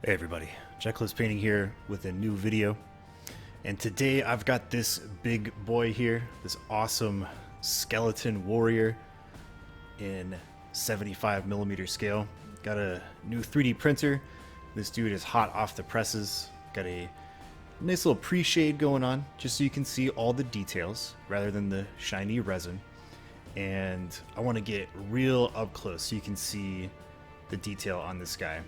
Hey everybody, Jackless Painting here with a new video. And today I've got this big boy here, this awesome skeleton warrior in 75mm scale. Got a new 3D printer. This dude is hot off the presses. Got a nice little pre-shade going on, just so you can see all the details rather than the shiny resin. And I want to get real up close so you can see the detail on this guy.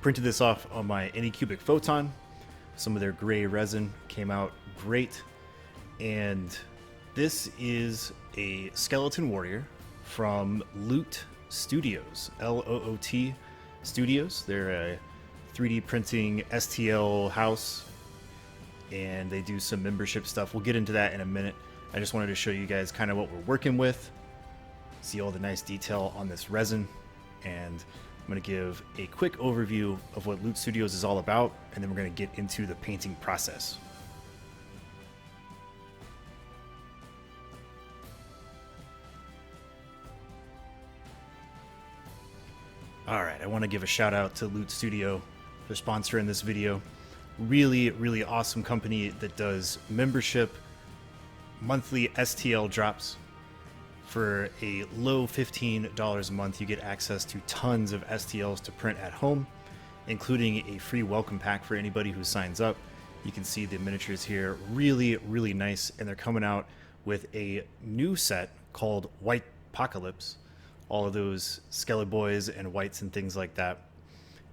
Printed this off on my Anycubic Photon. Some of their gray resin came out great. And this is a skeleton warrior from Loot Studios, L-O-O-T Studios. They're a 3D printing STL house, and they do some membership stuff. We'll get into that in a minute. I just wanted to show you guys kind of what we're working with, see all the nice detail on this resin, and I'm going to give a quick overview of what Loot Studios is all about, and then we're going to get into the painting process. Alright, I want to give a shout out to Loot Studio for sponsoring this video. Really awesome company that does membership monthly STL drops. For a low $15 a month, you get access to tons of STLs to print at home, including a free welcome pack for anybody who signs up. You can see the miniatures here, really nice, and they're coming out with a new set called White Apocalypse. All of those Skelly Boys and Whites and things like that.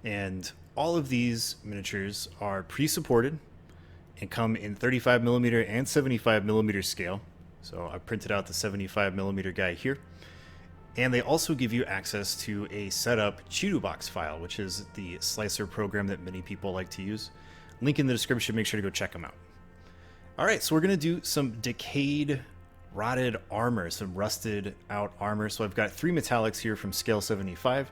And all of these miniatures are pre-supported and come in 35mm and 75mm scale. So I printed out the 75mm guy here. And they also give you access to a setup Cheeto file, which is the slicer program that many people like to use. Link in the description, make sure to go check them out. Alright, so we're going to do some decayed, rotted armor, some rusted out armor. So I've got three metallics here from scale 75,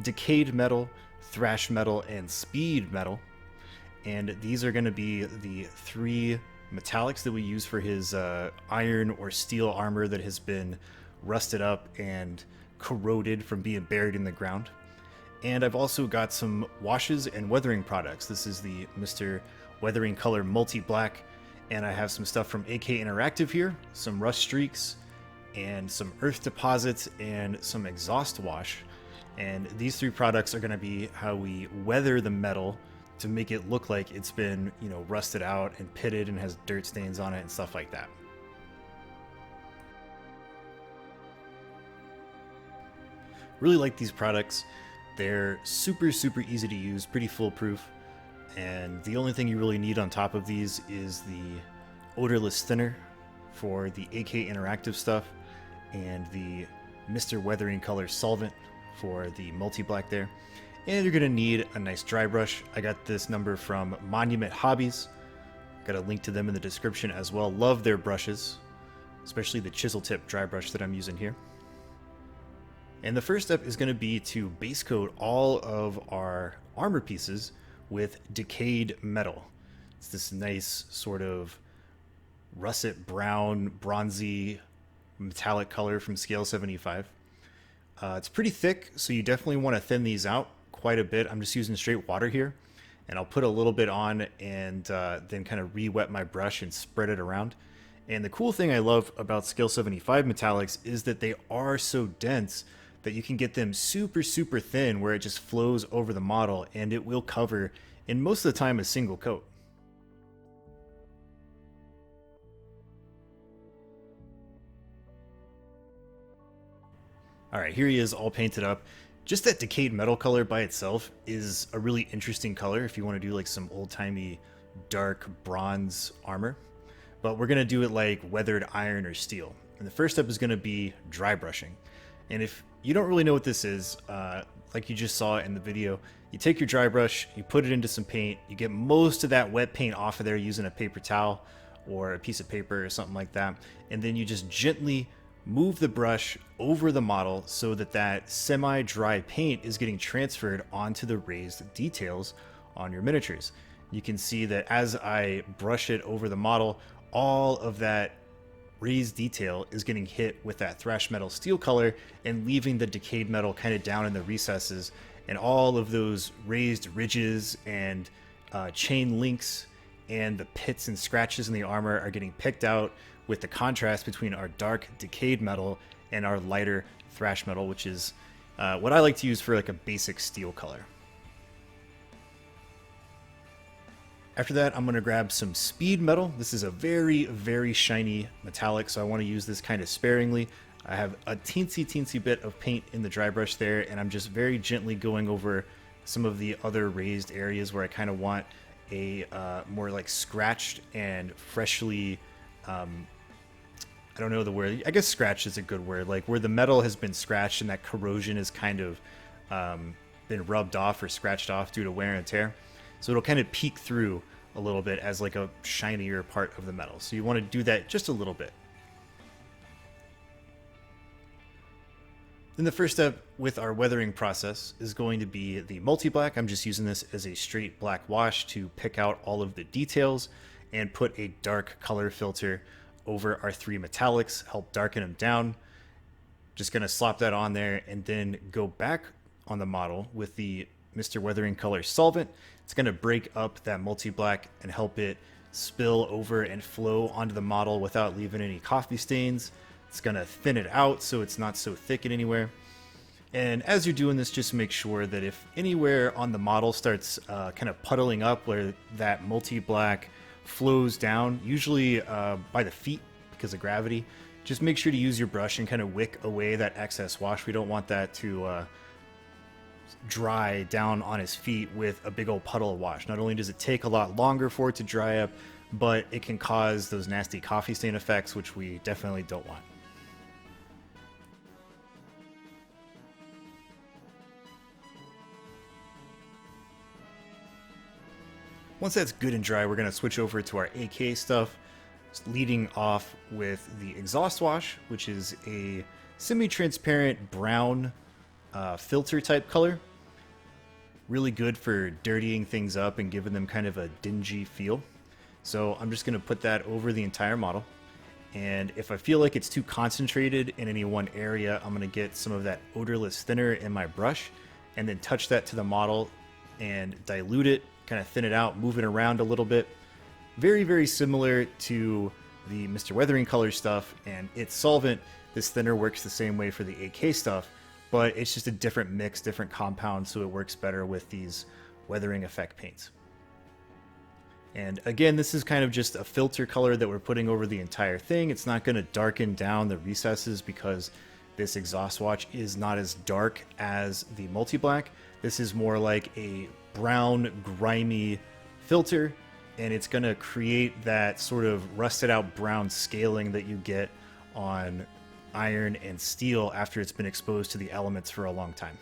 decayed metal, thrash metal, and speed metal. And these are going to be the three metallics that we use for his iron or steel armor that has been rusted up and corroded from being buried in the ground. And I've also got some washes and weathering products. This is the Mr. Weathering Color Multi-Black, and I have some stuff from AK Interactive here, some rust streaks, and some earth deposits, and some exhaust wash. And these three products are going to be how we weather the metal to make it look like it's been, rusted out and pitted and has dirt stains on it and stuff like that. Really like these products. They're super easy to use, pretty foolproof. And the only thing you really need on top of these is the odorless thinner for the AK Interactive stuff and the Mr. Weathering Color solvent for the multi-black there. And you're going to need a nice dry brush. I got this number from Monument Hobbies. Got a link to them in the description as well. Love their brushes, especially the chisel tip dry brush that I'm using here. And the first step is going to be to base coat all of our armor pieces with decayed metal. It's this nice sort of russet brown, bronzy, metallic color from scale 75. It's pretty thick, so you definitely want to thin these out quite a bit. I'm just using straight water here, and I'll put a little bit on and then kind of re-wet my brush and spread it around. And the cool thing I love about scale 75 metallics is that they are so dense that you can get them super thin where it just flows over the model, and it will cover, in most of the time, a single coat. Alright, here he is all painted up. Just that decayed metal color by itself is a really interesting color if you want to do like some old-timey dark bronze armor. But we're going to do it like weathered iron or steel. And the first step is going to be dry brushing. And if you don't really know what this is, like you just saw in the video, you take your dry brush, you put it into some paint, you get most of that wet paint off of there using a paper towel or a piece of paper or something like that, and then you just gently move the brush over the model so that that semi-dry paint is getting transferred onto the raised details on your miniatures. You can see that as I brush it over the model, all of that raised detail is getting hit with that thrash metal steel color and leaving the decayed metal kind of down in the recesses And all of those raised ridges and chain links and the pits and scratches in the armor are getting picked out with the contrast between our dark decayed metal and our lighter thrash metal, which is what I like to use for like a basic steel color. After that, I'm going to grab some speed metal. This is a very, very shiny metallic, so I want to use this kind of sparingly. I have a teensy bit of paint in the dry brush there, and I'm just very gently going over some of the other raised areas where I kind of want a more like scratched and freshly, I don't know the word, I guess scratched is a good word, like where the metal has been scratched and that corrosion has kind of been rubbed off or scratched off due to wear and tear. So it'll kind of peek through a little bit as like a shinier part of the metal. So you want to do that just a little bit. Then the first step with our weathering process is going to be the multi-black. I'm just using this as a straight black wash to pick out all of the details and put a dark color filter over our three metallics, help darken them down. Just going to slop that on there and then go back on the model with the Mr. Weathering Color solvent. It's going to break up that multi-black and help it spill over and flow onto the model without leaving any coffee stains. It's going to thin it out so it's not so thick in anywhere. And as you're doing this, just make sure that if anywhere on the model starts kind of puddling up where that multi-black flows down, usually by the feet because of gravity, just make sure to use your brush and kind of wick away that excess wash. We don't want that to dry down on his feet with a big old puddle of wash. Not only does it take a lot longer for it to dry up, but it can cause those nasty coffee stain effects, which we definitely don't want. Once that's good and dry, we're going to switch over to our AK stuff, leading off with the exhaust wash, which is a semi-transparent brown filter type color. Really good for dirtying things up and giving them kind of a dingy feel. So I'm just going to put that over the entire model. And if I feel like it's too concentrated in any one area, I'm going to get some of that odorless thinner in my brush and then touch that to the model and dilute it, kind of thin it out, move it around a little bit. Very, very similar to the Mr. Weathering Color stuff and its solvent. This thinner works the same way for the AK stuff, but it's just a different mix, different compound, so it works better with these weathering effect paints. And again, this is kind of just a filter color that we're putting over the entire thing. It's not going to darken down the recesses because this exhaust wash is not as dark as the multi-black. This is more like a brown, grimy filter, and it's going to create that sort of rusted out brown scaling that you get on iron and steel after it's been exposed to the elements for a long time.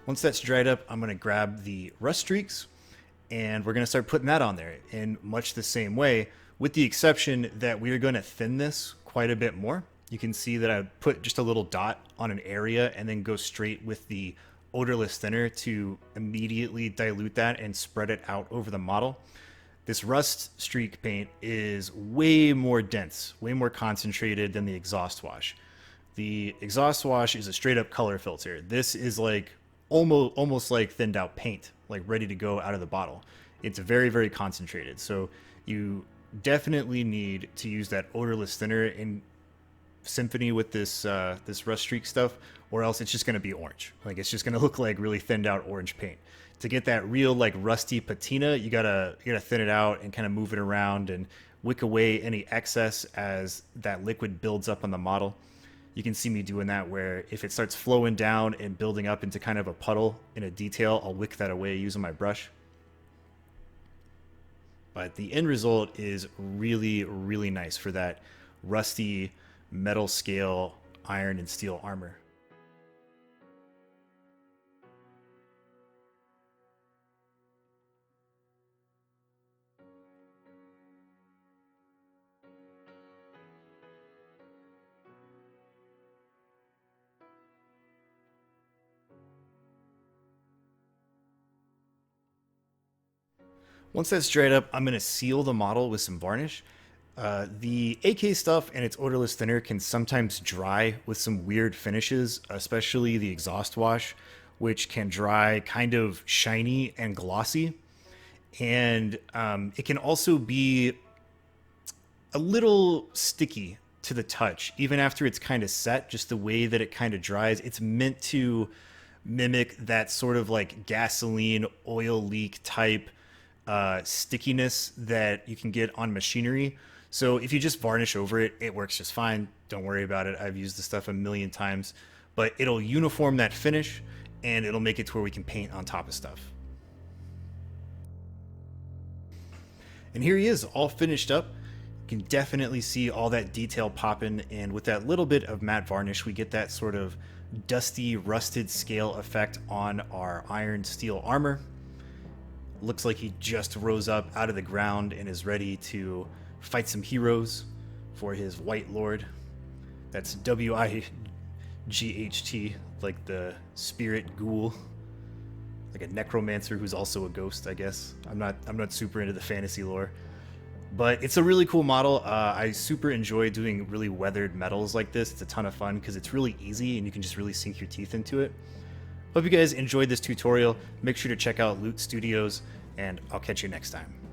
Once that's dried up, I'm going to grab the rust streaks and we're going to start putting that on there in much the same way, with the exception that we're going to thin this quite a bit more. You can see that I put just a little dot on an area and then go straight with the odorless thinner to immediately dilute that and spread it out over the model. This rust streak paint is way more dense, way more concentrated than the exhaust wash. The exhaust wash is a straight up color filter. This is like almost like thinned out paint, like ready to go out of the bottle. It's very, very concentrated. So you definitely need to use that odorless thinner in symphony with this this rust streak stuff, or else it's just going to be orange. Like it's just going to look like really thinned out orange paint. To get that real like rusty patina, you gotta thin it out and kind of move it around and wick away any excess as that liquid builds up on the model. You can see me doing that where if it starts flowing down and building up into kind of a puddle in a detail, I'll wick that away using my brush. But the end result is really, really nice for that rusty metal scale iron and steel armor. Once that's dried up, I'm going to seal the model with some varnish. The AK stuff and its odorless thinner can sometimes dry with some weird finishes, especially the exhaust wash, which can dry kind of shiny and glossy. And it can also be a little sticky to the touch, even after it's kind of set, just the way that it kind of dries. It's meant to mimic that sort of like gasoline oil leak type stickiness that you can get on machinery. So if you just varnish over it, it works just fine. Don't worry about it. I've used this stuff a million times, but it'll uniform that finish and it'll make it to where we can paint on top of stuff. And here he is, all finished up. You can definitely see all that detail popping, and with that little bit of matte varnish, we get that sort of dusty, rusted scale effect on our iron steel armor. Looks like he just rose up out of the ground and is ready to fight some heroes for his White Lord. That's W-I-G-H-T, like the spirit ghoul. Like a necromancer who's also a ghost, I guess. I'm not super into the fantasy lore. But it's a really cool model. I super enjoy doing really weathered metals like this. It's a ton of fun because it's really easy and you can just really sink your teeth into it. Hope you guys enjoyed this tutorial. Make sure to check out Loot Studios, and I'll catch you next time.